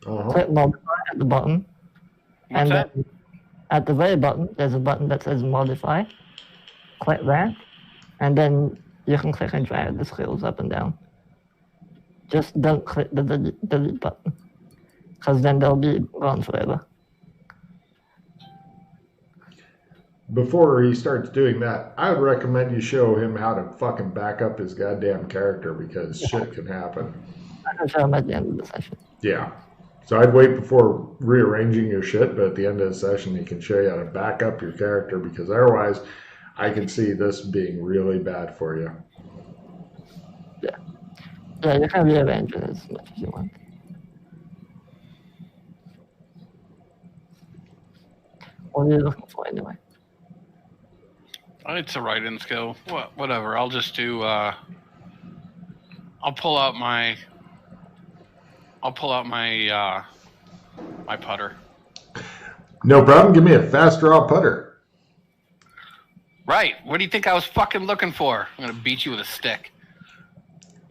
Click modify at the bottom. What's and that? then at the very bottom, there's a button that says modify. Click that, and then you can click and drag the skills up and down. Just don't click the delete button, because then they'll be gone forever. Before he starts doing that, I would recommend you show him how to fucking back up his goddamn character because shit can happen. I can show him at the end of the session. Yeah. So I'd wait before rearranging your shit, but at the end of the session, he can show you how to back up your character because otherwise, I can see this being really bad for you. Yeah, you can rearrange it as much as you want. What are you looking for anyway? It's a write-in skill. Whatever. I'll just do. I'll pull out my. My putter. No problem. Give me a fast draw putter. Right. What do you think I was fucking looking for? I'm gonna beat you with a stick.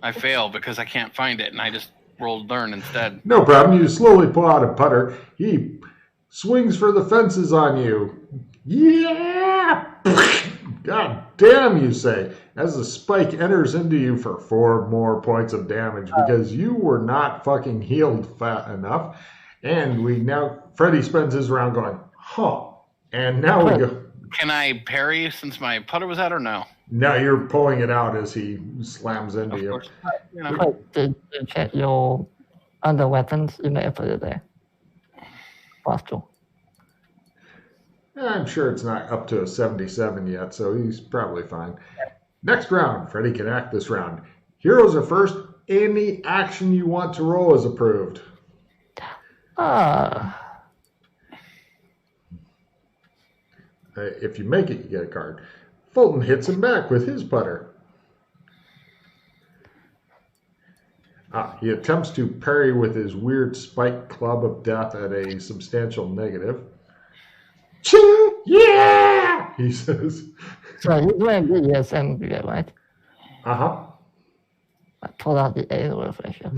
I fail because I can't find it, and I just rolled learn instead. No problem. You slowly pull out a putter. He swings for the fences on you. Yeah! God damn, you say, as the spike enters into you for 4 more points of damage because you were not fucking healed fat enough. And Freddy spends his round going, huh. And now we go. Can I parry since my putter was out or no? Now you're pulling it out as he slams into Of you. course. You know. But to check your under weapons, you may have put it there. Possible. I'm sure it's not up to a 77 yet, so he's probably fine. Next round, Freddy can act this round. Heroes are first. Any action you want to roll is approved. If you make it, you get a card. Fulton hits him back with his putter. He attempts to parry with his weird spike club of death at a substantial negative. Yeah, he says. So he's wearing the ESM gear, right? Uh-huh. I pulled out the anal refresher.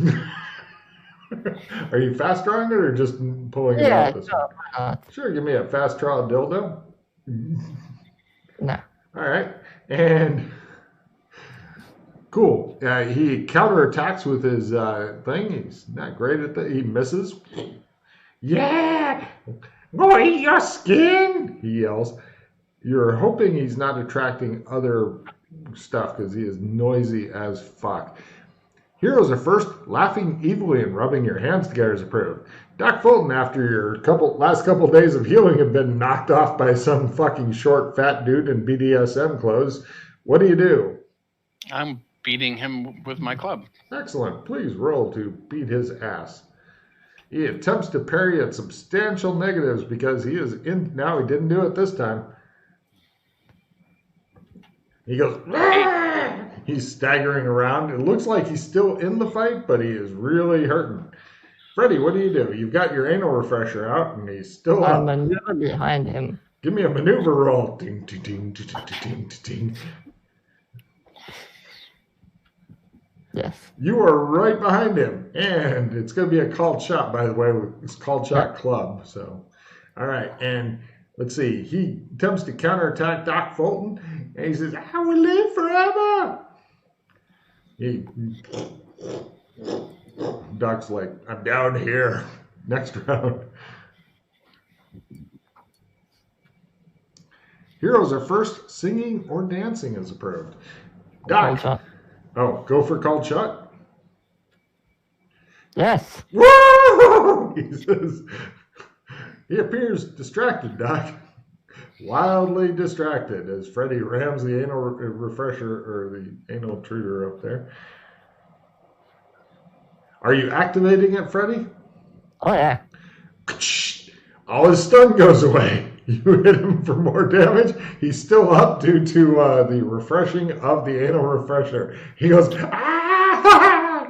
Are you fast drawing it or just pulling it out this way? Sure, give me a fast draw dildo. No. All right. And cool. He counterattacks with his thing. He's not great at that. He misses. Yeah! Go eat your skin! He yells. You're hoping he's not attracting other stuff because he is noisy as fuck. Heroes are first. Laughing evilly and rubbing your hands together is approved. Doc Fulton, after your last couple days of healing have been knocked off by some fucking short fat dude in BDSM clothes, what do? I'm beating him with my club. Excellent. Please roll to beat his ass. He attempts to parry at substantial negatives because he is in. Now he didn't do it this time. He goes, "Aah!" He's staggering around. It looks like he's still in the fight, but he is really hurting. Freddy, what do? You've got your anal refresher out, and he's still up. I'm maneuver behind him. Give me a maneuver roll. Ding, ding, ding, ding, ding, ding, ding. Yes. You are right behind him, and it's going to be a called shot, by the way. It's called shot club. So, all right, and let's see. He attempts to counterattack Doc Fulton, and he says, "I will live forever." Doc's like, "I'm down here." Next round. Heroes are first. Singing or dancing is approved. Doc. Oh, go for called shot? Yes. Woo! He says. He appears distracted, Doc. Wildly distracted as Freddy rams the anal refresher or the anal intruder up there. Are you activating it, Freddy? Oh, yeah. All his stun goes away. You hit him for more damage. He's still up due to the refreshing of the anal refresher. He goes, "Ah!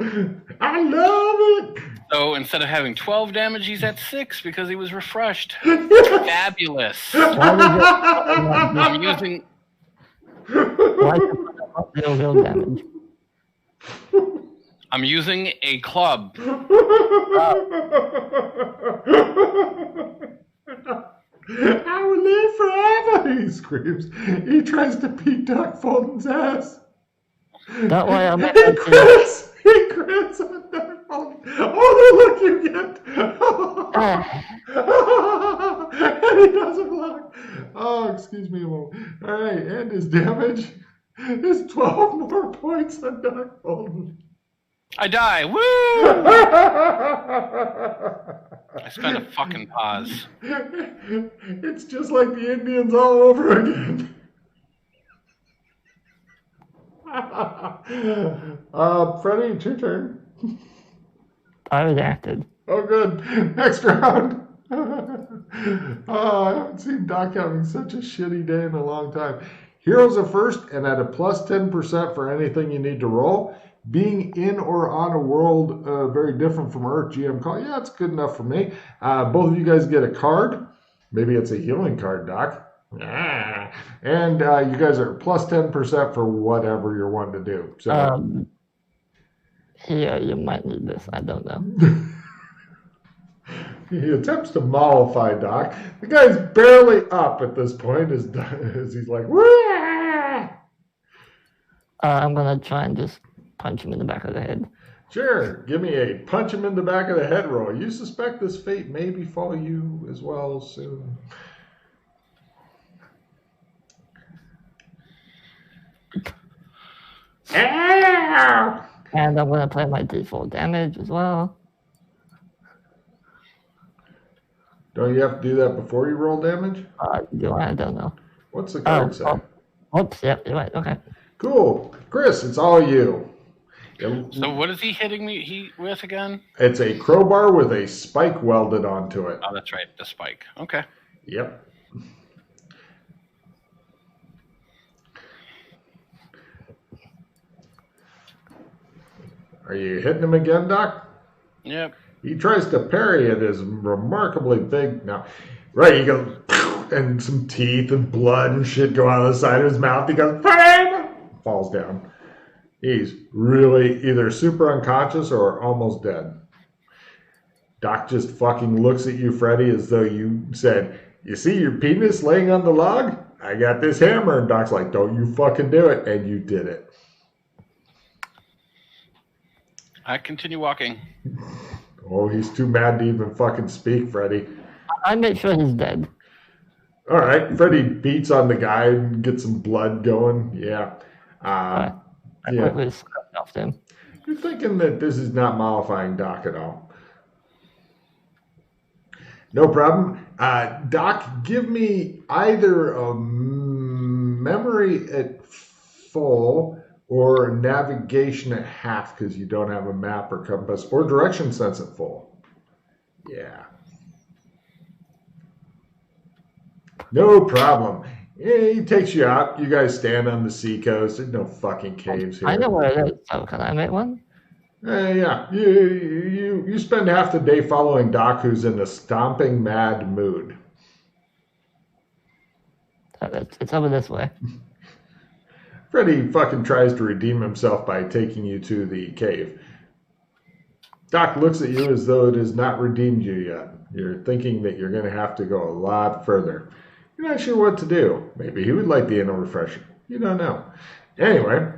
I love it!" So instead of having 12 damage, he's at 6 because he was refreshed. Fabulous. I'm using... Why real damage? I'm using a club. I will live forever, he screams. He tries to beat Doc Fulton's ass. Don't worry, I'll make He that to you. crits! He crits on Doc Fulton. Oh, the look you get! And he doesn't block. Oh, excuse me a moment. All right, and his damage is 12 more points on Doc Fulton. I die. Woo! I spent a fucking pause. It's just like the Indians all over again. Freddie, it's your turn. I reacted. Oh, good. Next round. I haven't seen Doc having such a shitty day in a long time. Heroes are first, and at a plus 10% for anything you need to roll. Being in or on a world very different from Earth, GM call. Yeah, it's good enough for me. Both of you guys get a card. Maybe it's a healing card, Doc. And you guys are plus 10% for whatever you're wanting to do. So Here, you might need this. I don't know. He attempts to mollify Doc. The guy's barely up at this point as he's like, wah! I'm going to try and just punch him in the back of the head. Sure, give me a punch him in the back of the head roll. You suspect this fate may befall you as well soon. Ow! And I'm going to play my default damage as well. Don't you have to do that before you roll damage? Do I? I don't know. What's the card say? Oops, yep, you're right. Okay. Cool. Chris, it's all you. So what is he hitting me with again? It's a crowbar with a spike welded onto it. Oh, that's right, the spike. Okay. Yep. Are you hitting him again, Doc? Yep. He tries to parry it as remarkably big. Now, right, he goes, and some teeth and blood and shit go out of the side of his mouth. He goes, falls down. He's really either super unconscious or almost dead. Doc just fucking looks at you, Freddy, as though you said, you see your penis laying on the log? I got this hammer. And Doc's like, don't you fucking do it. And you did it. I continue walking. Oh, he's too mad to even fucking speak, Freddy. I make sure he's dead. All right, Freddy beats on the guy and gets some blood going. Yeah. I quickly scrubbed off him. You're thinking that this is not mollifying Doc at all. No problem. Doc, give me either a memory at full or navigation at half because you don't have a map or compass, or direction sense at full. Yeah. No problem. Yeah, he takes you out. You guys stand on the seacoast. There's no fucking caves here. I know where it is, so can I make one? Yeah. You spend half the day following Doc, who's in a stomping mad mood. It's over this way. Freddy fucking tries to redeem himself by taking you to the cave. Doc looks at you as though it has not redeemed you yet. You're thinking that you're going to have to go a lot further. You're not sure what to do. Maybe he would like the anal refresher. You don't know. Anyway.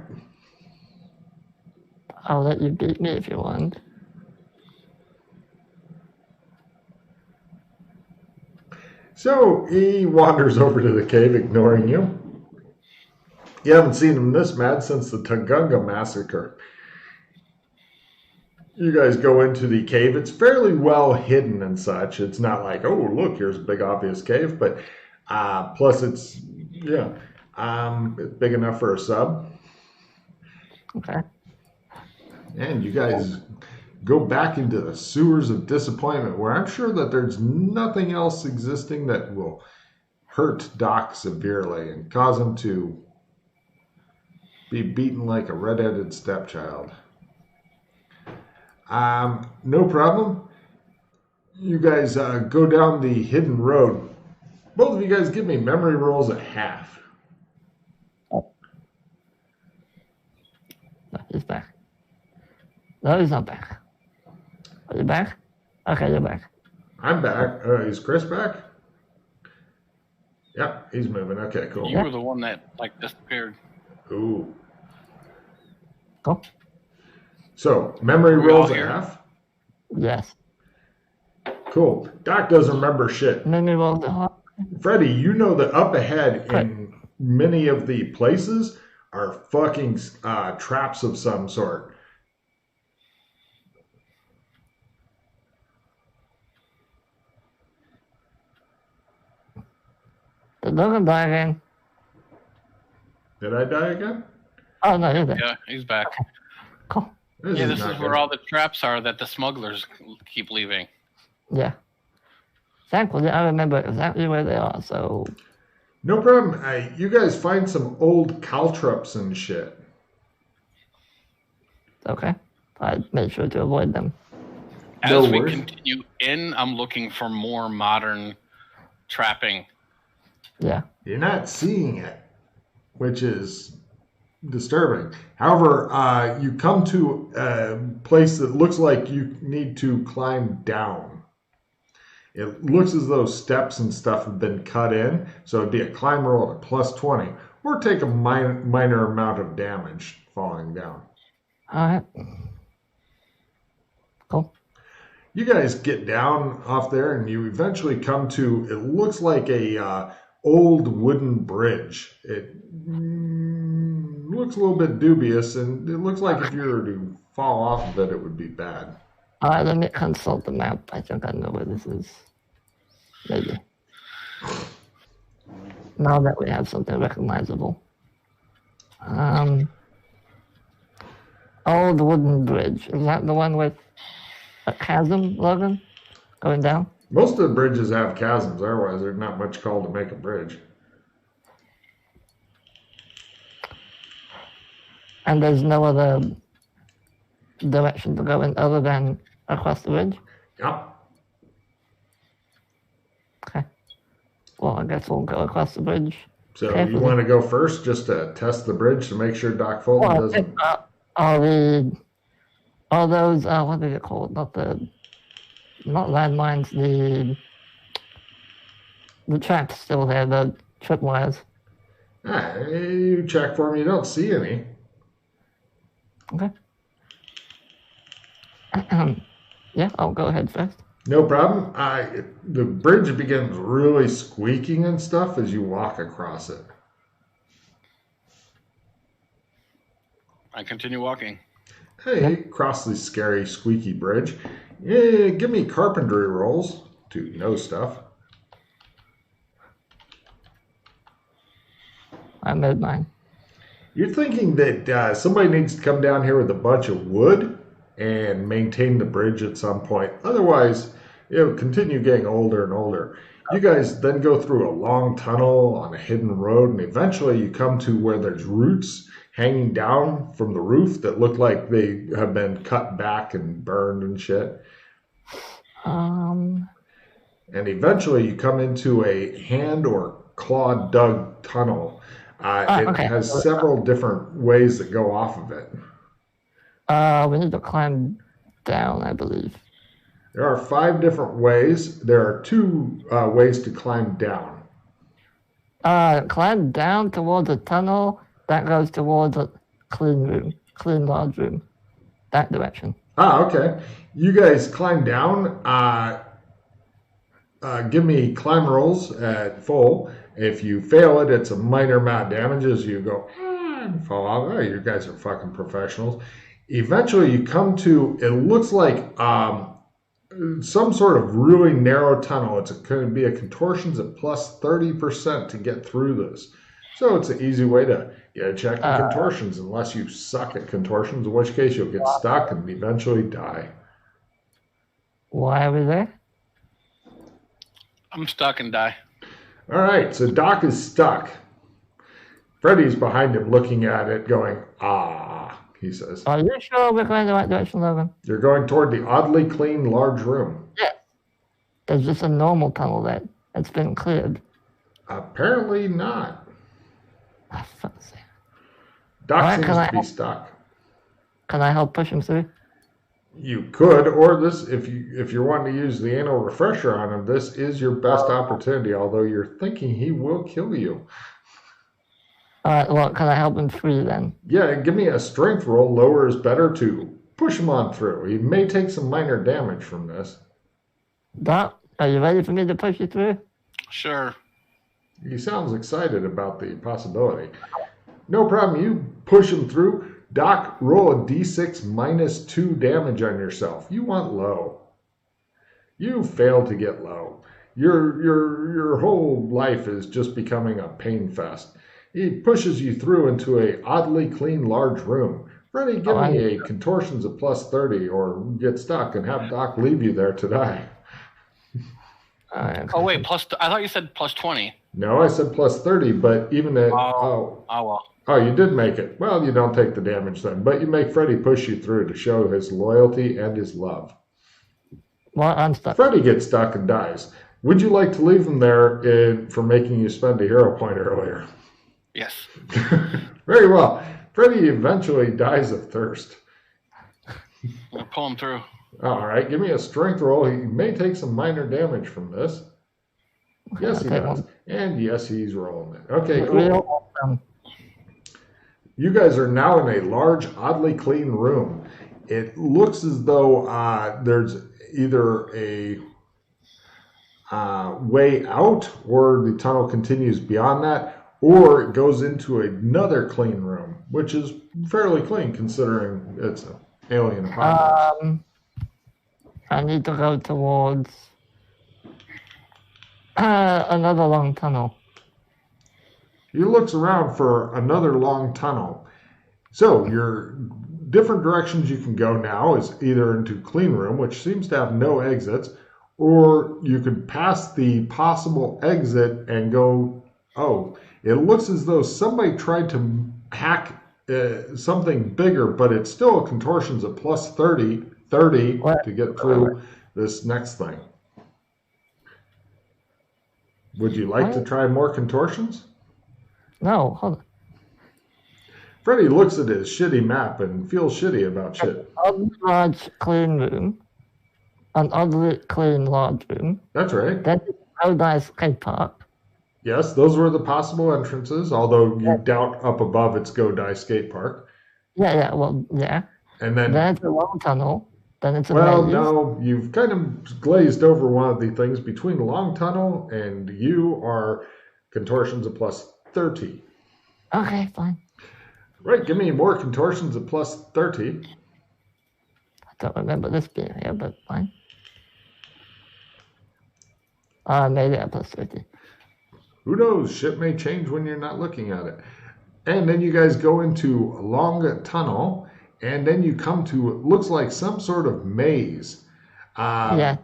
I'll let you beat me if you want. So he wanders over to the cave, ignoring you. You haven't seen him this mad since the Tagunga massacre. You guys go into the cave. It's fairly well hidden and such. It's not like, oh, look, here's a big obvious cave. But plus it's big enough for a sub. Okay. And you guys go back into the sewers of disappointment, where I'm sure that there's nothing else existing that will hurt Doc severely and cause him to be beaten like a red-headed stepchild. No problem. You guys go down the hidden road. Both of you guys give me memory rolls at half. Oh. No, he's back. No, he's not back. Are you back? Okay, you're back. I'm back. Is Chris back? Yep, he's moving. Okay, cool. You were the one that like disappeared. Ooh. Cool. So, memory We all rolls at here? half? Yes. Cool. Doc doesn't remember shit. Memory rolls the hot. Freddy, you know that up ahead Right. in many of the places are fucking traps of some sort. Did Logan die again? Did I die again? Oh, no, you're there. Yeah, he's back. Cool. This Yeah, is this is not where good. all the traps are that the smugglers keep leaving. Yeah. Thankfully, I remember exactly where they are, so... No problem. You guys find some old caltrops and shit. Okay. I made sure to avoid them. As No we worries. continue in, I'm looking for more modern trapping. Yeah. You're not seeing it, which is disturbing. However, you come to a place that looks like you need to climb down. It looks as though steps and stuff have been cut in, so it'd be a climb roll at +20, or take a minor amount of damage falling down. Alright. Cool. You guys get down off there, and you eventually come to, it looks like a old wooden bridge. It looks a little bit dubious, and it looks like if you were to fall off of it, it would be bad. Alright, let me consult the map. I think I know where this is. Maybe. Now that we have something recognizable. Old wooden bridge. Is that the one with a chasm, Logan? Going down? Most of the bridges have chasms, otherwise there's not much called to make a bridge. And there's no other direction to go in other than across the bridge? Yep. Okay. Well, I guess we'll go across the bridge. So Okay. you want to go first just to test the bridge to make sure Doc Fulton Well, doesn't... all those, what is it called? Not landmines, the traps still there, the tripwires. You check for me, you don't see any. Okay. Yeah, I'll go ahead first. No problem. The bridge begins really squeaking and stuff as you walk across it. I continue walking. Hey, cross the scary squeaky bridge. Yeah, give me carpentry rolls to know stuff. I made mine. You're thinking that somebody needs to come down here with a bunch of wood and maintain the bridge at some point. Otherwise, it'll continue getting older and older. You guys then go through a long tunnel on a hidden road, and eventually you come to where there's roots hanging down from the roof that look like they have been cut back and burned and shit. And eventually you come into a hand or claw dug tunnel. It okay. has several different ways that go off of it. We need to climb down, I believe. There are 5 different ways. There are 2 ways to climb down. Climb down towards a tunnel that goes towards a clean large room. That direction. Okay. You guys climb down. Give me climb rolls at full. If you fail it, it's a minor amount of damage as you go and fall off. Oh, you guys are fucking professionals. Eventually, you come to, it looks like some sort of really narrow tunnel. It's going to be a contortions at plus 30% to get through this. So it's an easy way to check the contortions, unless you suck at contortions, in which case you'll get stuck and eventually die. Why are we there? I'm stuck and die. All right, so Doc is stuck. Freddy's behind him looking at it going, he says. Are you sure we're going the right direction, Logan? You're going toward the oddly clean large room. Yes. There's just a normal tunnel there. It's been cleared. Apparently not. Oh, fuck's sake. Doc Alright, seems can I to be help? stuck. Can I help push him through? You could, or this, if you're wanting to use the anal refresher on him, this is your best opportunity. Although you're thinking he will kill you. All right, well, can I help him free then? Yeah, give me a strength roll. Lower is better to push him on through. He may take some minor damage from this. Doc, are you ready for me to push you through? Sure. He sounds excited about the possibility. No problem. You push him through. Doc, roll a d6 minus 2 damage on yourself. You want low. You failed to get low. Your whole life is just becoming a pain fest. He pushes you through into a oddly clean large room. Freddie, give me a contortions of plus 30 or get stuck and have Doc leave you there to die. Oh wait, I thought you said plus 20. No, I said plus 30, but even at well. Oh, you did make it. Well, you don't take the damage then, but you make Freddy push you through to show his loyalty and his love. Well, I'm stuck. Freddy gets stuck and dies. Would you like to leave him there for making you spend a hero point earlier? Yes. Very well. Freddy eventually dies of thirst. I'll pull him through. All right, give me a strength roll. He may take some minor damage from this. Yes, he does. And yes, he's rolling it. Okay, cool. You guys are now in a large, oddly clean room. It looks as though there's either a way out, or the tunnel continues beyond that, or it goes into another clean room, which is fairly clean considering it's an alien apocalypse. I need to go towards another long tunnel. He looks around for another long tunnel. So your different directions you can go now is either into clean room, which seems to have no exits, or you could pass the possible exit and go, oh, it looks as though somebody tried to hack something bigger, but it's still a contortions of plus 30 to get through this next thing. Would you like to try more contortions? No, hold on. Freddy looks at his shitty map and feels shitty about shit. An large clean room. An oddly clean large room. That's right. Then Paradise Skate Park. Yes, those were the possible entrances, although you doubt up above it's Go Die Skate Park. Yeah. And then it's a long tunnel. Then it's a maze. No, you've kind of glazed over one of the things between the long tunnel and you are contortions of plus 30. Okay, fine. Right, give me more contortions of plus 30. I don't remember this being here, but fine. Maybe at plus 30. Who knows? Shit may change when you're not looking at it. And then you guys go into a long tunnel, and then you come to what looks like some sort of maze. Yeah.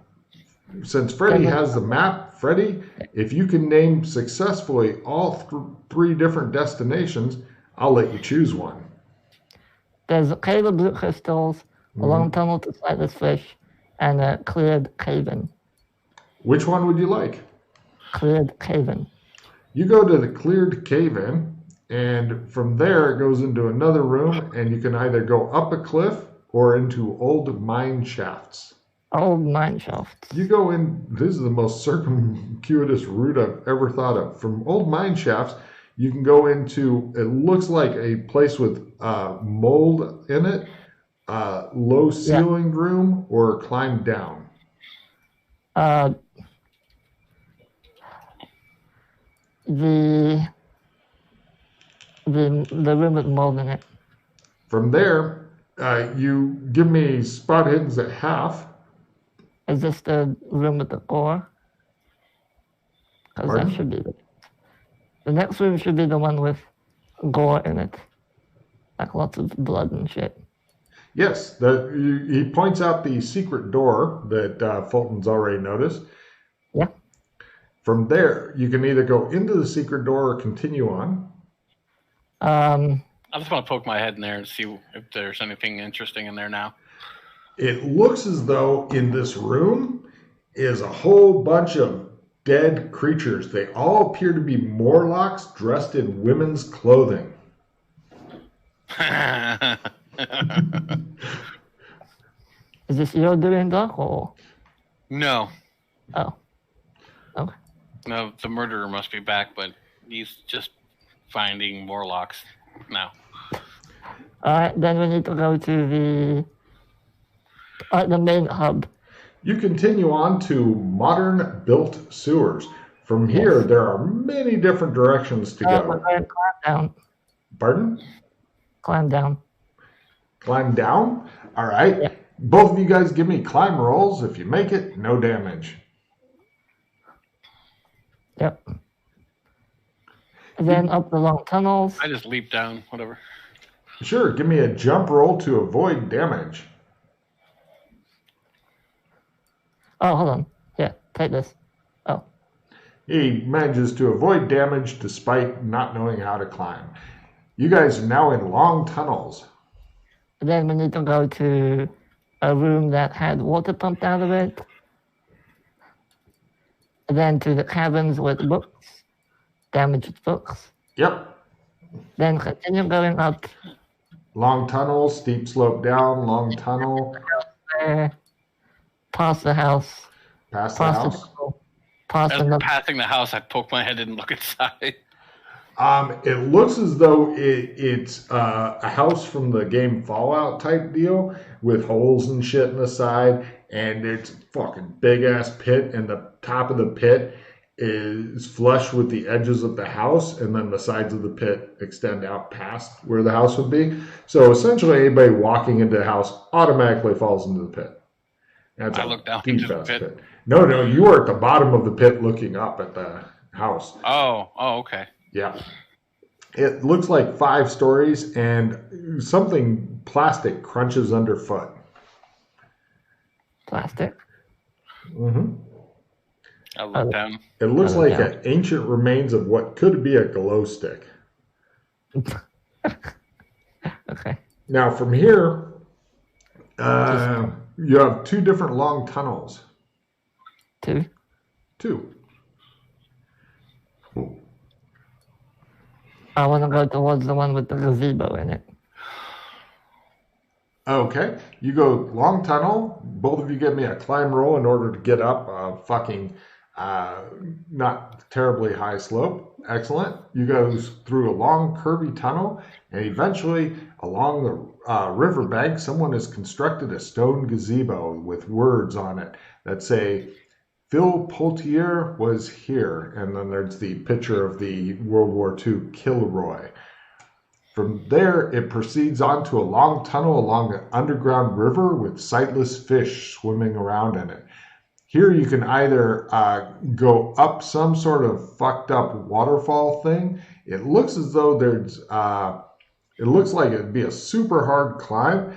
Since Freddy has the map, Freddy, if you can name successfully all three different destinations, I'll let you choose one. There's a cave of blue crystals, a long tunnel to sightless fish, and a cleared cave-in. Which one would you like? Cleared cave-in. You go to the cleared cave-in, and from there it goes into another room, and you can either go up a cliff or into old mine shafts. Old mine shafts. You go in, this is the most circumcutous route I've ever thought of. From old mine shafts, you can go into, it looks like a place with mold in it, low ceilinged room, or climb down. The room with mold in it. From there, you give me spot hiddens at half. Is this the room with the gore? Because that should be the next room should be the one with gore in it. Like lots of blood and shit. Yes, he points out the secret door that Fulton's already noticed. Yeah. From there, you can either go into the secret door or continue on. I just want to poke my head in there and see if there's anything interesting in there now. It looks as though in this room is a whole bunch of dead creatures. They all appear to be Morlocks dressed in women's clothing. Is this your doing, Doc, or? No. Oh. Okay. No, the murderer must be back, but he's just finding warlocks now. Alright, then we need to go to the main hub. You continue on to modern built sewers. From here, Yes. there are many different directions to go. We're going to climb down. Pardon? Climb down. Climb down? All right. Yeah. Both of you guys give me climb rolls. If you make it, no damage. Yep. And then up the long tunnels. I just leap down, whatever. Sure, give me a jump roll to avoid damage. Oh, hold on. Yeah, take this. Oh. He manages to avoid damage despite not knowing how to climb. You guys are now in long tunnels. And then we need to go to a room that had water pumped out of it. And then to the caverns with books. Damaged books. Yep. Then continue going up. Long tunnel, steep slope down, long tunnel. There. Past the house. Past the Past house. past As we're another. passing the house, I poke my head in and look inside. It looks as though it's a house from the game Fallout type deal with holes and shit in the side, and it's a fucking big ass pit, and the top of the pit is flush with the edges of the house, and then the sides of the pit extend out past where the house would be. So essentially, anybody walking into the house automatically falls into the pit. That's I a look down deep into the ass pit. No, you are at the bottom of the pit looking up at the house. Oh, okay. Yeah. It looks like 5 stories, and something plastic crunches underfoot. Plastic. Mm-hmm. I look down. It looks Oh, like yeah. an ancient remains of what could be a glow stick. Okay. Now, from here, you have 2 different long tunnels. 2. 2. I want to go towards the one with the gazebo in it. Okay. You go long tunnel. Both of you give me a climb roll in order to get up a fucking not terribly high slope. Excellent. You go through a long curvy tunnel, and eventually along the riverbank, someone has constructed a stone gazebo with words on it that say, Phil Poultier was here. And then there's the picture of the World War II Kilroy. From there, it proceeds on to a long tunnel along an underground river with sightless fish swimming around in it. Here you can either go up some sort of fucked up waterfall thing. It looks as though it looks like it'd be a super hard climb.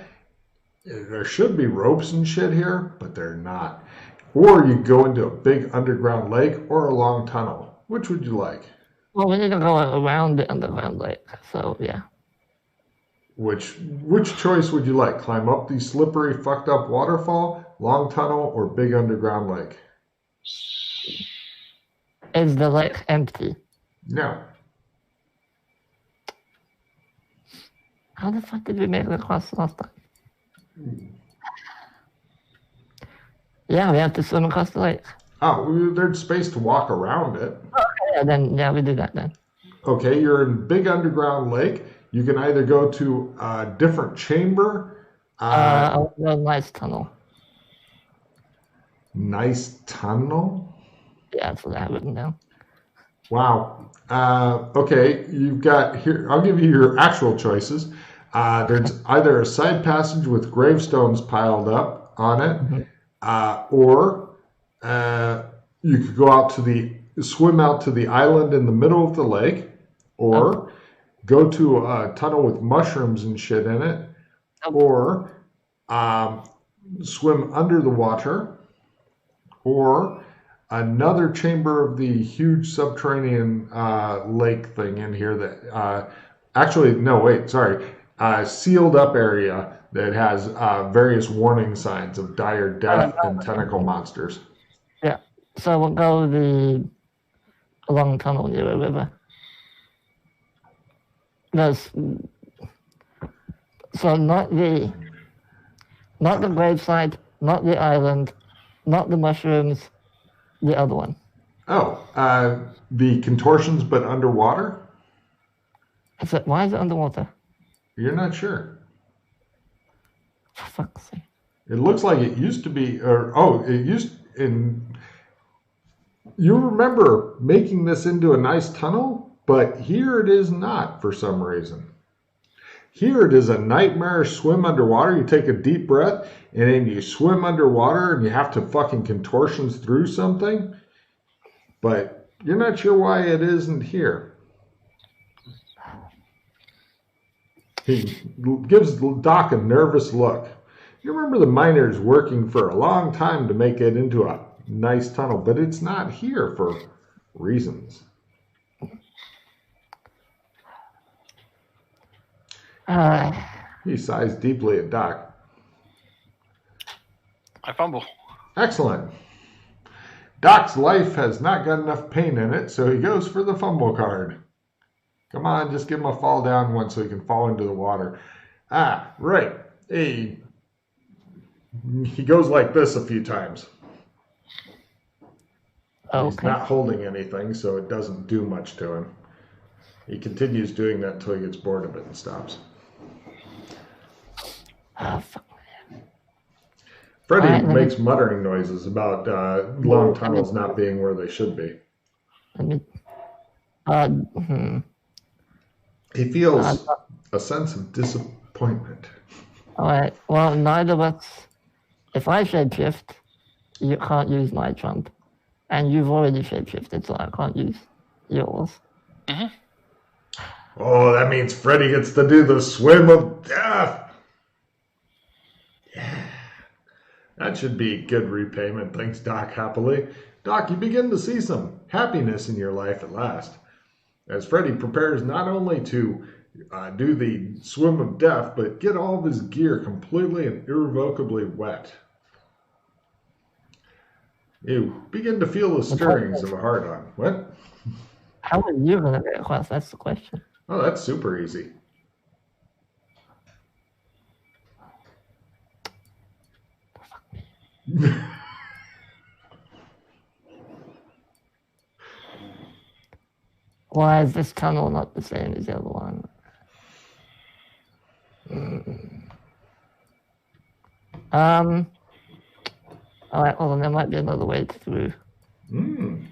There should be ropes and shit here, but they're not. Or you go into a big underground lake or a long tunnel. Which would you like? Well, we need to go around the underground lake. So, yeah. Which choice would you like? Climb up the slippery, fucked up waterfall, long tunnel, or big underground lake? Is the lake empty? No. How the fuck did we make it across last time? Yeah, we have to swim across the lake. Oh, there's space to walk around it. Okay, yeah, we do that then. Okay, you're in big underground lake. You can either go to a different chamber. A nice tunnel. Nice tunnel. Yeah, that's what I have written down. Wow. Okay, you've got here. I'll give you your actual choices. There's either a side passage with gravestones piled up on it, or you could go out to swim out to the island in the middle of the lake, or go to a tunnel with mushrooms and shit in it, or swim under the water, or another chamber of the huge subterranean lake thing in here that sealed up area that has various warning signs of dire death and tentacle monsters. Yeah, so we'll go the long tunnel near a river. So not the graveside, not the island, not the mushrooms, the other one. Oh, the contortions, but underwater? Why is it underwater? You're not sure. For fuck's sake. It looks like it used to be, it used in. You remember making this into a nice tunnel, but here it is not for some reason. Here it is a nightmarish swim underwater. You take a deep breath and then you swim underwater and you have to fucking contortions through something. But you're not sure why it isn't here. He gives Doc a nervous look. You remember the miners working for a long time to make it into a nice tunnel, but it's not here for reasons. He sighs deeply at Doc. I fumble. Excellent. Doc's life has not got enough pain in it, so he goes for the fumble card. Come on, just give him a fall down one so he can fall into the water. Ah, right. He goes like this a few times. Okay. He's not holding anything, so it doesn't do much to him. He continues doing that until he gets bored of it and stops. Oh, fuck. Freddy makes muttering noises about long tunnels not being where they should be. He feels a sense of disappointment. Alright, well, neither of us. If I shapeshift, you can't use my trump. And you've already shapeshifted, so I can't use yours. Mm-hmm. Oh, that means Freddy gets to do the swim of death. Yeah. That should be good repayment, thinks Doc happily. Doc, you begin to see some happiness in your life at last. As Freddy prepares not only to do the swim of death, but get all of his gear completely and irrevocably wet. You begin to feel the stirrings of a hard-on. What? How are you going to get across? That's the question. Oh, that's super easy. Why is this tunnel not the same as the other one? Alright, hold on, there might be another way through. I'm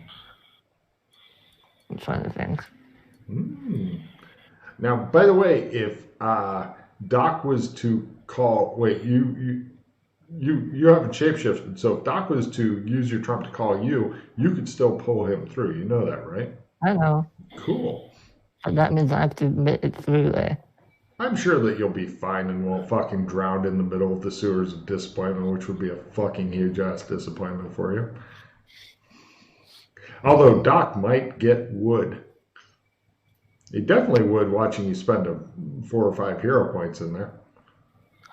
trying to think. Now, by the way, if Doc was to call, wait, you haven't shapeshifted, so if Doc was to use your trump to call you, you could still pull him through. You know that, right? I know. Cool. But that means I have to make it through there. I'm sure that you'll be fine and won't fucking drown in the middle of the sewers of disappointment, which would be a fucking huge ass disappointment for you. Although Doc might get wood. He definitely would watching you spend 4 or 5 hero points in there.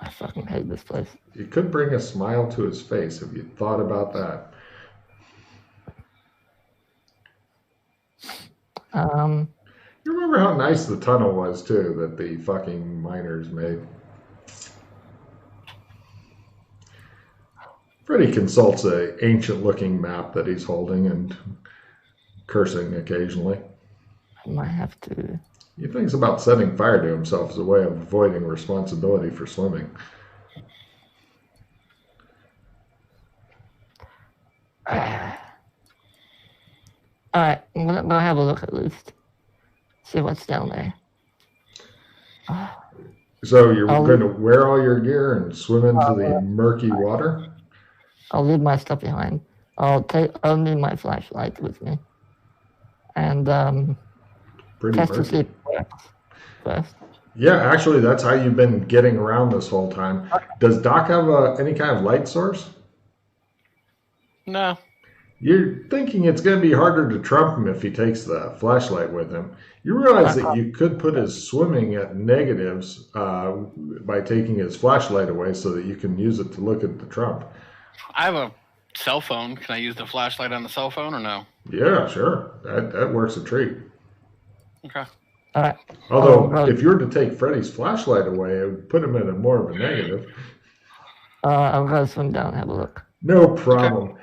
I fucking hate this place. It could bring a smile to his face if you thought about that. You remember how nice the tunnel was, too, that the fucking miners made? Freddy consults an ancient-looking map that he's holding and cursing occasionally. I might have to... He thinks about setting fire to himself as a way of avoiding responsibility for swimming. Alright, I'm gonna have a look at least. See what's down there. So you're going to wear all your gear and swim into the murky water? I'll leave my stuff behind. I'll take only my flashlight with me. And test to see if it works first. Yeah, actually, that's how you've been getting around this whole time. Okay. Does Doc have any kind of light source? No. You're thinking it's going to be harder to trump him if he takes the flashlight with him. You realize that you could put his swimming at negatives by taking his flashlight away so that you can use it to look at the trump. I have a cell phone. Can I use the flashlight on the cell phone or no? Yeah, sure. That works a treat. Okay. All right. Although, if you were to take Freddy's flashlight away, it would put him in more of a negative. I'm gonna swim down and have a look. No problem.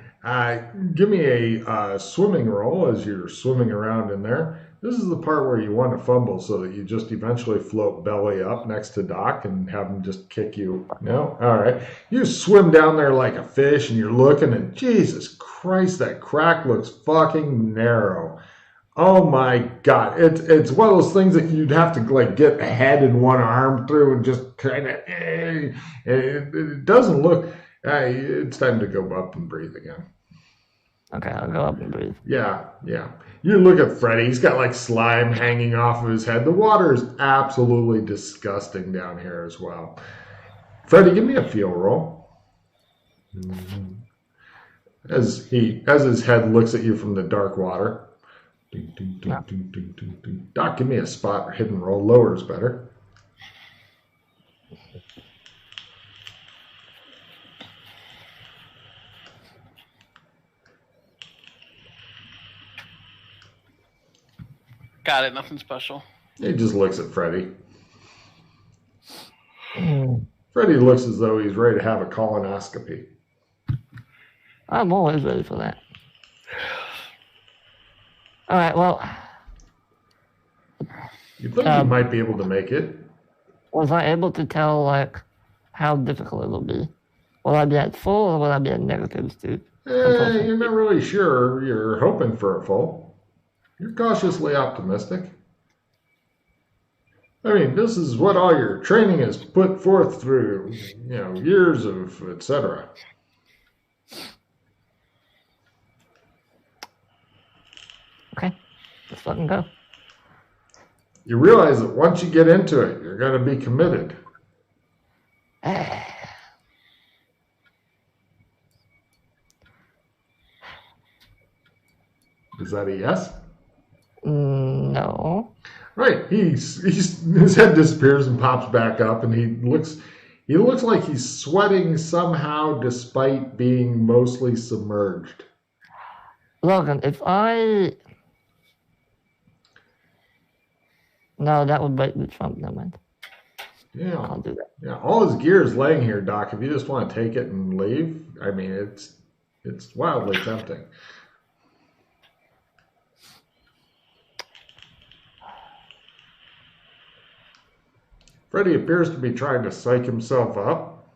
Give me a swimming roll as you're swimming around in there. This is the part where you want to fumble so that you just eventually float belly up next to Doc and have him just kick you. No? All right. You swim down there like a fish and you're looking and Jesus Christ, that crack looks fucking narrow. Oh my God. It's one of those things that you'd have to like get a head and one arm through and just kind of, it doesn't look, it's time to go up and breathe again. Okay, I'll go up and breathe. Yeah. You look at Freddy. He's got like slime hanging off of his head. The water is absolutely disgusting down here as well. Freddy, give me a feel roll. As his head looks at you from the dark water. Doc, give me a spot or hidden roll. Lower is better. Got it. Nothing special. He just looks at Freddy. Freddy looks as though he's ready to have a colonoscopy. I'm always ready for that. All right, well. You think you might be able to make it? Was I able to tell, like, how difficult it'll be? Will I be at full or will I be at negatives too? You're not really sure. You're hoping for a full. You're cautiously optimistic. I mean, this is what all your training has put forth through, years of etc. Okay, let's fucking go. You realize that once you get into it, you're going to be committed. Is that a yes? No. Right. His head disappears and pops back up, and he looks like he's sweating somehow, despite being mostly submerged. Logan, no, that would break the trump. Never mind. Yeah. I'll do that. Yeah. All his gear is laying here, Doc. If you just want to take it and leave, I mean, it's wildly tempting. Freddy appears to be trying to psych himself up.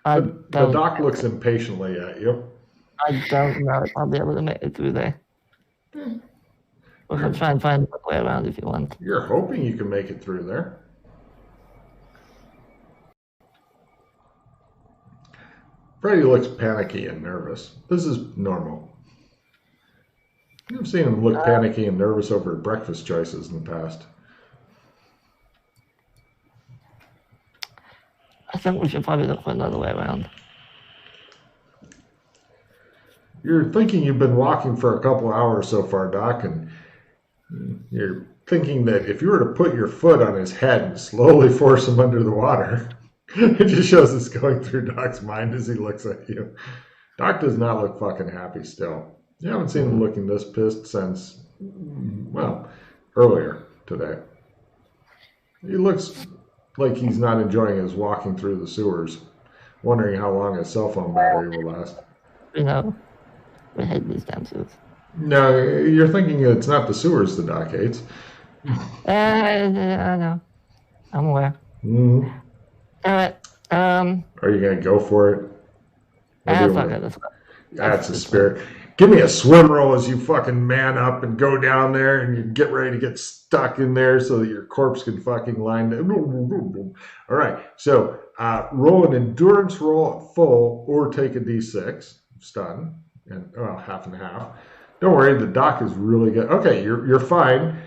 The Doc looks impatiently at you. I don't know if I'll be able to make it through there. We can try and find a way around if you want. You're hoping you can make it through there. Freddy looks panicky and nervous. This is normal. I've seen him look panicky and nervous over breakfast choices in the past. I think we should probably look for another way around. You're thinking you've been walking for a couple hours so far, Doc, and you're thinking that if you were to put your foot on his head and slowly force him under the water, it just shows it's going through Doc's mind as he looks at you. Doc does not look fucking happy still. You haven't seen him looking this pissed since, well, earlier today. He looks like he's not enjoying his walking through the sewers, wondering how long his cell phone battery will last. We hate these damn sewers. No, you're thinking it's not the sewers the Doc hates. I know. I'm aware. Mm-hmm. All right. Are you going to go for it? Fuck it. Let's go. That's the spirit. Give me a swim roll as you fucking man up and go down there and you get ready to get stuck in there so that your corpse can fucking line. All right. So roll an endurance roll at full or take a d6. Stun. And half and half. Don't worry, the Doc is really good. Okay, you're fine.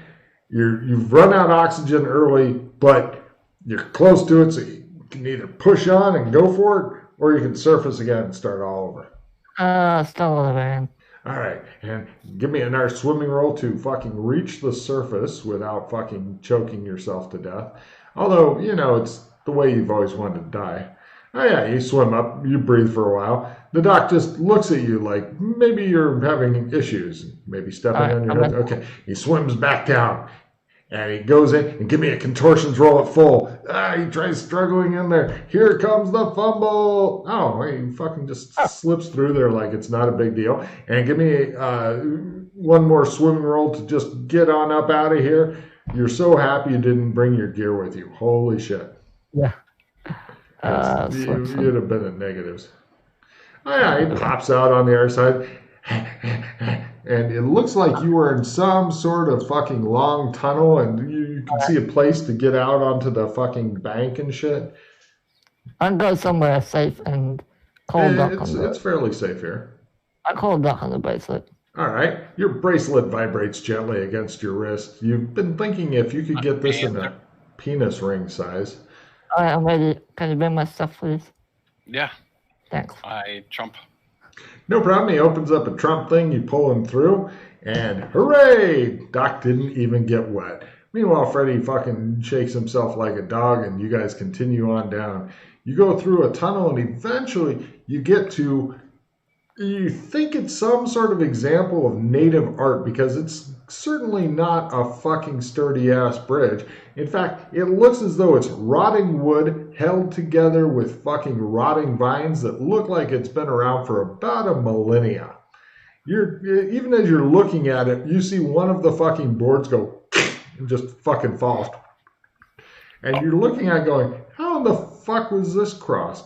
You've run out of oxygen early, but you're close to it, so you can either push on and go for it, or you can surface again and start all over. Still over there. All right, and give me another swimming roll to fucking reach the surface without fucking choking yourself to death. Although, it's the way you've always wanted to die. Oh yeah, you swim up, you breathe for a while. The Doc just looks at you like maybe you're having issues, maybe stepping on your head. Okay, he swims back down. And he goes in and give me a contortions roll at full. He tries struggling in there. Here comes the fumble. Oh, he fucking just slips through there like it's not a big deal. And give me one more swimming roll to just get on up out of here. You're so happy you didn't bring your gear with you. Holy shit. Yeah. You'd have been at negatives. Oh, yeah, he pops out on the other side. And it looks like you were in some sort of fucking long tunnel and you can see a place to get out onto the fucking bank and shit. I'll go somewhere safe and call Duck on the... It's fairly safe here. I call Duck on the bracelet. All right. Your bracelet vibrates gently against your wrist. You've been thinking if you could get this in a penis ring size. All right, I'm ready. Can you bring my stuff, please? Yeah. Thanks. I trump. No problem. He opens up a trump thing. You pull him through, and hooray! Doc didn't even get wet. Meanwhile, Freddy fucking shakes himself like a dog, and you guys continue on down. You go through a tunnel, and eventually you get to... You think it's some sort of example of native art because it's certainly not a fucking sturdy-ass bridge. In fact, it looks as though it's rotting wood held together with fucking rotting vines that look like it's been around for about a millennia. Even as you're looking at it, you see one of the fucking boards go and just fucking falls. And you're looking at it going, how in the fuck was this crossed?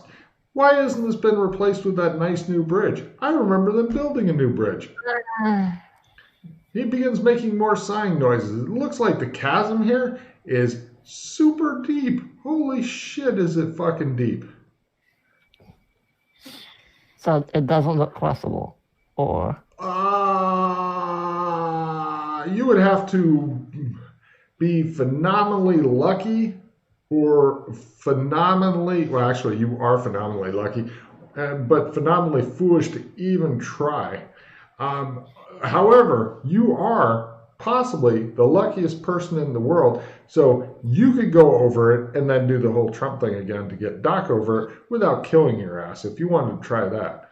Why hasn't this been replaced with that nice new bridge? I remember them building a new bridge. He begins making more sighing noises. It looks like the chasm here is super deep. Holy shit, is it fucking deep. So it doesn't look crossable, or... You would have to be phenomenally lucky or phenomenally, well, actually, you are phenomenally lucky, but phenomenally foolish to even try. However, you are possibly the luckiest person in the world, so you could go over it and then do the whole Trump thing again to get Doc over it without killing your ass if you wanted to try that.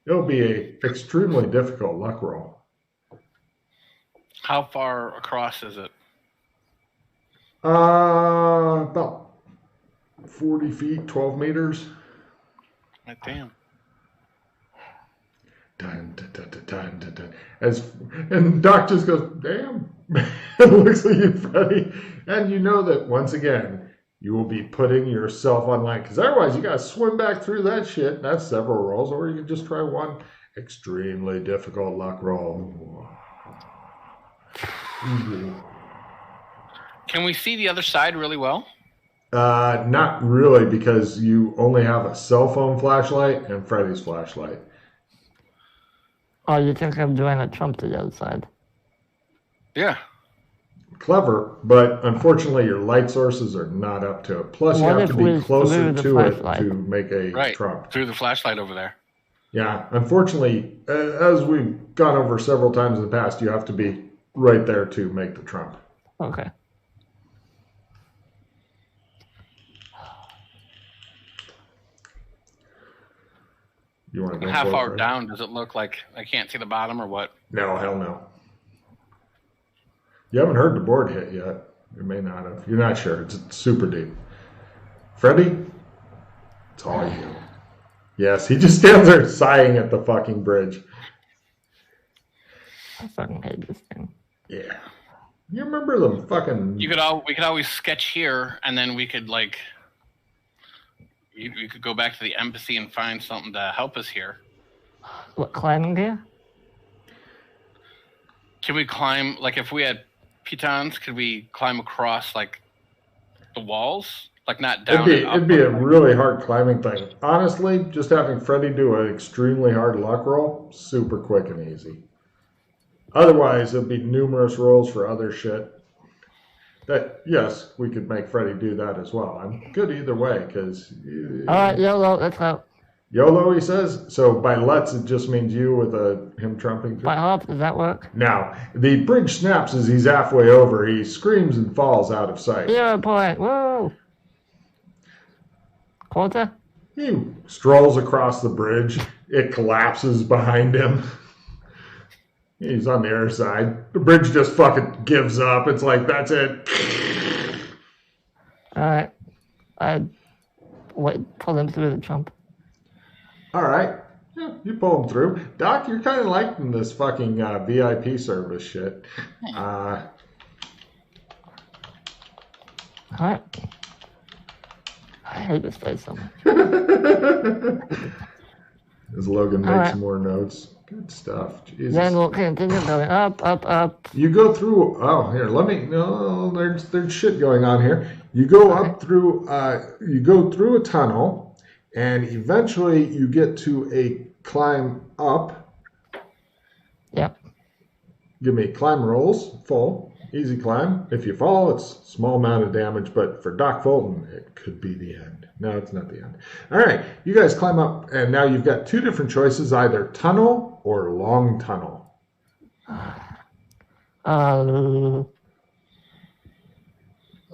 It'll be an extremely difficult luck roll. How far across is it? About 40 feet, 12 meters. Damn. Dun, dun, dun, dun, dun, dun, dun. And Doc just goes, damn. And looks at you, Freddy. And you know that, once again, you will be putting yourself online. Because otherwise, you got to swim back through that shit. That's several rolls. Or you can just try one extremely difficult luck roll. Can we see the other side really well? Not really, because you only have a cell phone flashlight and Freddy's flashlight. Oh, you think I'm doing a Trump to the other side? Yeah. Clever, but unfortunately your light sources are not up to it. Plus, you have to be closer to it to make a Trump. Through the flashlight over there. Yeah, unfortunately, as we've gone over several times in the past, you have to be right there to make the Trump. Okay. You want to go how far down does it look like? I can't see the bottom or what? No, hell no. You haven't heard the board hit yet. You may not have. You're not sure. It's super deep. Freddy, it's all you. Yes, he just stands there sighing at the fucking bridge. I fucking hate this thing. Yeah. You remember the fucking... We could always sketch here, and then we could, like... You could go back to the embassy and find something to help us here. What, climbing gear? Can we climb, like if we had pitons, could we climb across like the walls? Like not down It'd be a really hard climbing thing. Honestly, just having Freddy do an extremely hard luck roll, super quick and easy. Otherwise, it'd be numerous rolls for other shit. That, yes, we could make Freddy do that as well. I'm good either way, because... All right, YOLO, let's go. YOLO, he says? So by let's, it just means you with him trumping through? By hop, does that work? Now, the bridge snaps as he's halfway over. He screams and falls out of sight. 0 point, whoa! Quarter? He strolls across the bridge. It collapses behind him. He's on the other side. The bridge just fucking gives up. It's like, that's it. Alright. I pull him through the jump. All right. Yeah, you pull him through. Doc, you're kind of liking this fucking VIP service shit. Alright. I hate this place so much. As Logan makes Alright. more notes. Good stuff. Jesus. Then we'll continue going up. You go through. Oh, here. Let me. No, there's shit going on here. You go up through. You go through a tunnel, and eventually you get to a climb up. Yep. Give me climb rolls. Full. Easy climb. If you fall, it's small amount of damage, but for Doc Fulton, it could be the end. No, it's not the end. All right, you guys climb up, and now you've got two different choices, either tunnel or long tunnel.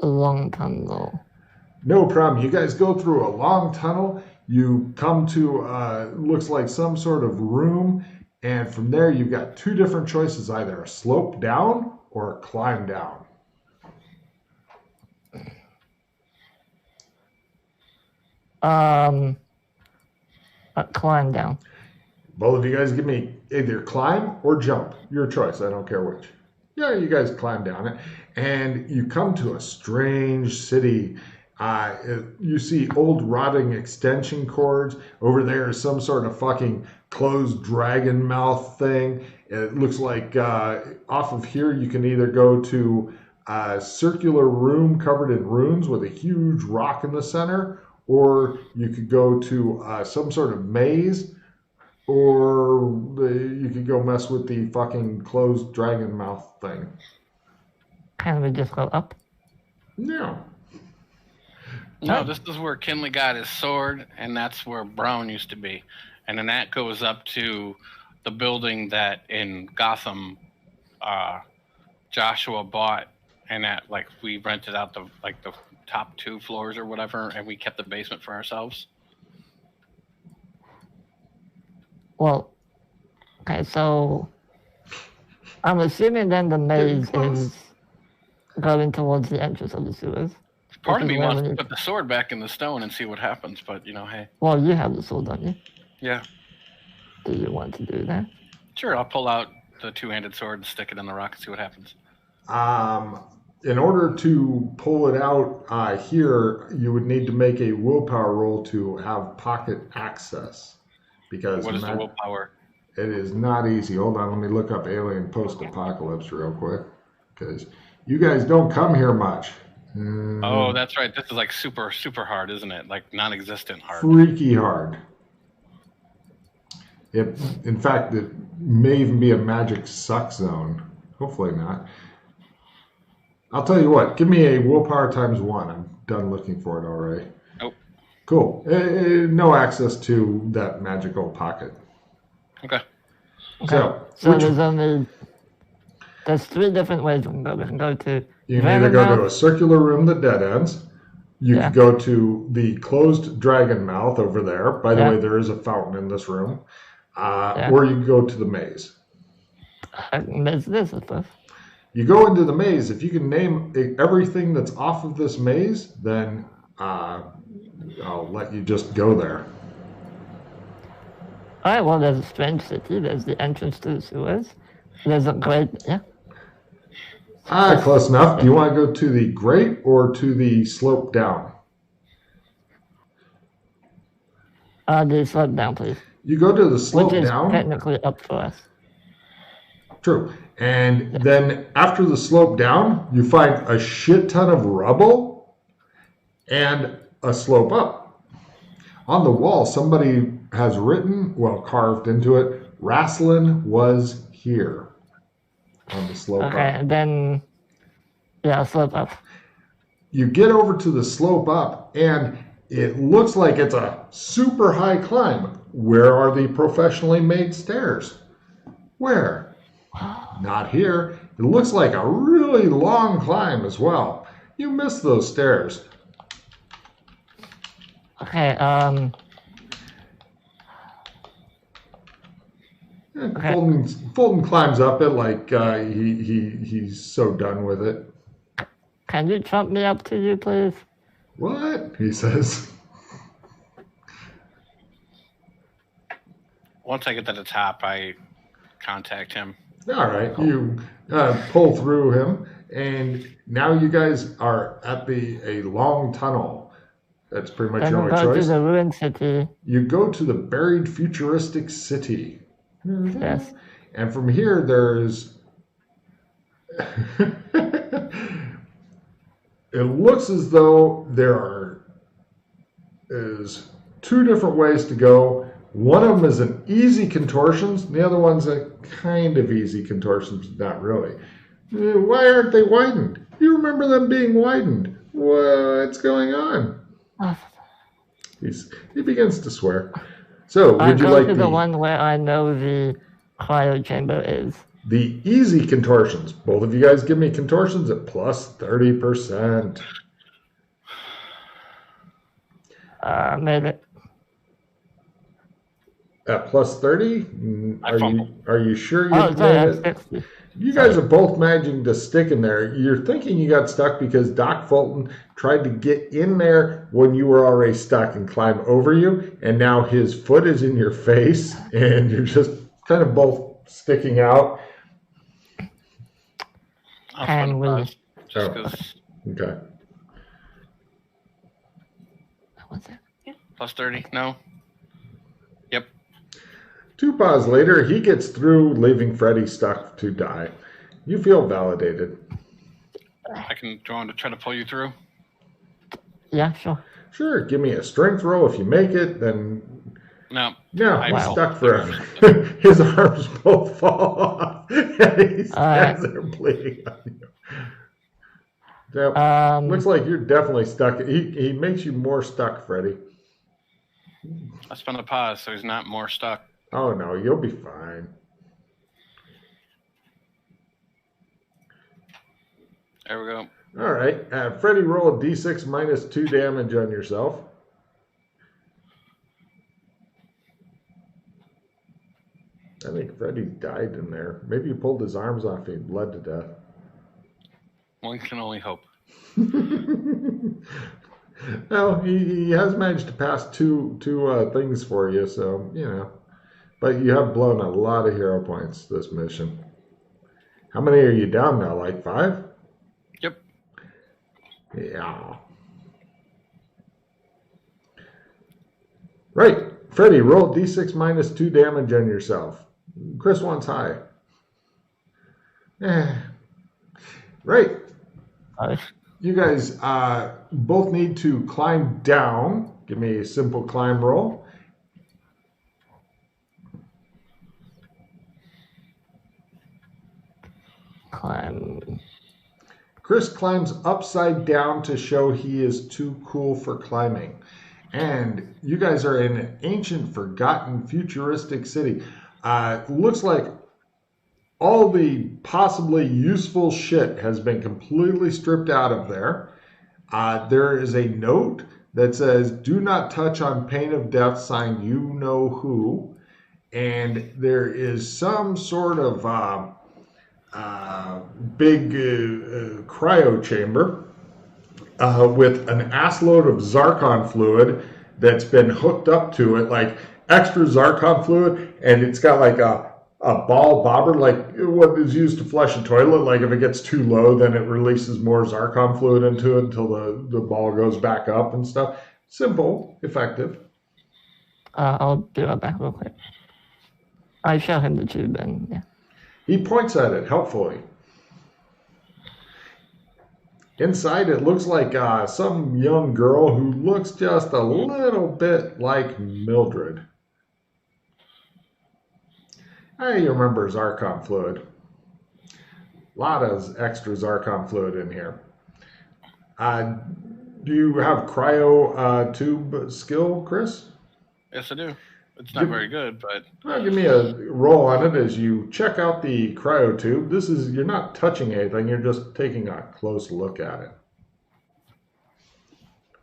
Long tunnel. No problem. You guys go through a long tunnel. You come to, looks like some sort of room, and from there you've got two different choices, either a slope down or a climb down. Climb down. Both of you guys give me either climb or jump. Your choice. I don't care which. Yeah, you guys climb down it. And you come to a strange city. You see old rotting extension cords. Over there is some sort of fucking closed dragon mouth thing. It looks like off of here you can either go to a circular room covered in runes with a huge rock in the center, or you could go to some sort of maze, or you could go mess with the fucking closed dragon mouth thing. Can we just go up? No. No, this is where Kinley got his sword, and that's where Brown used to be. And then that goes up to the building that in Gotham Joshua bought, and that we rented out the top 2 floors or whatever, and we kept the basement for ourselves. Well, okay, so I'm assuming then the maze is going towards the entrance of the sewers. Part of me wants to put the sword back in the stone and see what happens, but hey. Well, you have the sword, don't you? Yeah. Do you want to do that? Sure, I'll pull out the two-handed sword and stick it in the rock and see what happens. In order to pull it out here, you would need to make a willpower roll to have pocket access. Because what is the willpower? It is not easy. Hold on, let me look up Alien Post-Apocalypse real quick. Because you guys don't come here much. Oh, that's right. This is super, super hard, isn't it? Non-existent hard. Freaky hard. In fact, it may even be a magic suck zone. Hopefully not. I'll tell you what. Give me a willpower times 1. I'm done looking for it already. Nope. Cool. No access to that magical pocket. Okay. So there's 3 different ways we can go. We can go to... You can either go to a circular room that dead ends. You can go to the closed dragon mouth over there. By the way, there is a fountain in this room. Or you can go to the maze. This is this. You go into the maze. If you can name everything that's off of this maze, then I'll let you just go there. All right, well, there's a strange city. There's the entrance to the sewers. There's a great... Yeah. Close enough. Do you want to go to the grate or to the slope down? The slope down, please. You go to the slope down. Which is down. technically up for us. True. And then after the slope down, you find a shit ton of rubble and a slope up. On the wall, somebody has written, carved into it, Rasslin was here. On the slope up. Okay, then, slope up. You get over to the slope up, and it looks like it's a super high climb. Where are the professionally made stairs? Where? Not here. It looks like a really long climb as well. You missed those stairs. Okay, Okay. Fulton climbs up it like he's so done with it. Can you jump me up to you, please? What? He says. Once I get to the top, I contact him. All right, you pull through him, and now you guys are at a long tunnel. That's pretty much Then your we'll only go to choice. the ruined city. You go to the buried futuristic city. Yes. And from here, there's. It looks as though there is two different ways to go. One of them is an easy contortions. The other one's a kind of easy contortions, but not really. Why aren't they widened? You remember them being widened. What's going on? He begins to swear. So, would you go like to the one where I know the cryo chamber is. The easy contortions? Both of you guys give me contortions at plus 30%. Made it. At plus 30? Are you sure you Oh, sorry, made I'm it? 60. You guys are both managing to stick in there. You're thinking you got stuck because Doc Fulton tried to get in there when you were already stuck and climb over you, and now his foot is in your face, and you're just kind of both sticking out. Can we? Just 'cause- Okay. What's that? Plus 30? No. Yep. 2 pause later, he gets through, leaving Freddy stuck to die. You feel validated. I can go on to try to pull you through. Yeah, sure. Sure, give me a strength roll. If you make it, then No. no, he's Wow. stuck forever. His arms both fall off, and he stands there bleeding on you. So, looks like you're definitely stuck. He makes you more stuck, Freddy. I spent a pause, so he's not more stuck. Oh no, you'll be fine. There we go. All right, Freddy, roll a d6 minus 2 damage on yourself. I think Freddy died in there. Maybe you pulled his arms off and he bled to death. One can only hope. Well, he has managed to pass two things for you, so, you know. But you have blown a lot of hero points this mission. How many are you down now? Like 5? Yep. Yeah. Right. Freddy, roll d6 minus 2 damage on yourself. Chris wants high. Right. You guys both need to climb down. Give me a simple climb roll. Climb. Chris climbs upside down to show he is too cool for climbing. And you guys are in an ancient, forgotten, futuristic city. Looks like all the possibly useful shit has been completely stripped out of there. There is a note that says, "Do not touch on pain of death," signed you know who. And there is some sort of big cryo chamber with an assload of Zarkon fluid that's been hooked up to it, like extra Zarkon fluid, and it's got like a ball bobber, like what is used to flush a toilet. Like if it gets too low, then it releases more Zarkon fluid into it until the ball goes back up and stuff. Simple, effective. I'll be right back real quick. I show him the tube and yeah. He points at it helpfully. Inside, it looks like some young girl who looks just a little bit like Mildred. Hey, you remember Zarkon fluid. A lot of extra Zarkon fluid in here. Do you have cryo tube skill, Chris? Yes, I do. It's not very good, but... Well, give me a roll on it as you check out the cryo tube. You're not touching anything, you're just taking a close look at it.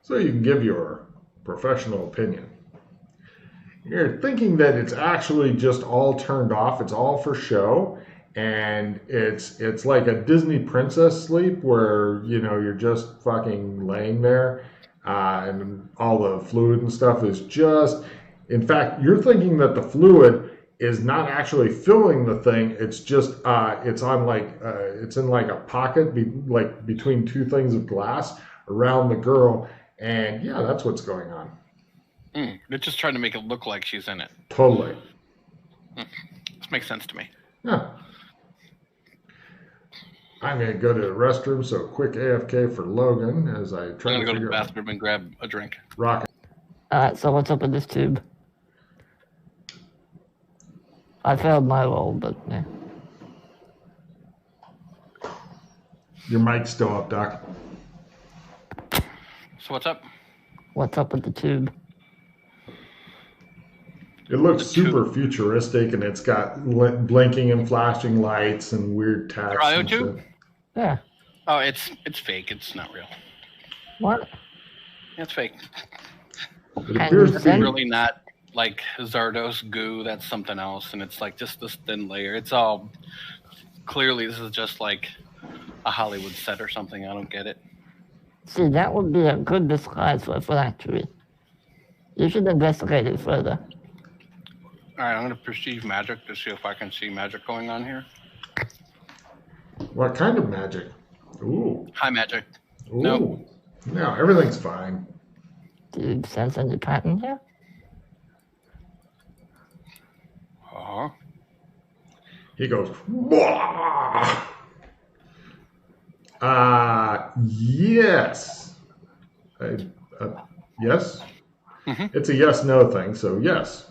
So you can give your professional opinion. You're thinking that it's actually just all turned off. It's all for show, and it's like a Disney princess sleep where you're just fucking laying there, and all the fluid and stuff is just. In fact, you're thinking that the fluid is not actually filling the thing. It's just it's on it's in like a pocket, like between two things of glass around the girl, and yeah, that's what's going on. They're just trying to make it look like she's in it. Totally. This makes sense to me. Yeah. I'm going to go to the restroom, so quick AFK for Logan as I try I'm to going to go to figure the out. bathroom and grab a drink. Rocket. Alright, so what's up with this tube? I failed my roll, but yeah. Your mic's still up, Doc. So what's up? What's up with the tube? It looks super futuristic, and it's got blinking and flashing lights and weird text. Cryo and tube? shit. Yeah. Oh, it's fake. It's not real. What? It's fake. It appears to It's be. really not like Zardos goo. That's something else, and it's like just this thin layer. It's all clearly this is just like a Hollywood set or something. I don't get it. See, that would be a good disguise for a phylactery. You should investigate it further. All right, I'm going to perceive magic to see if I can see magic going on here. What kind of magic? Ooh. High magic. Ooh. No. No, everything's fine. Do you sense any pattern here? Uh-huh. He goes, "Wah!" Yes. Yes? Mhm. It's a yes-no thing, so yes.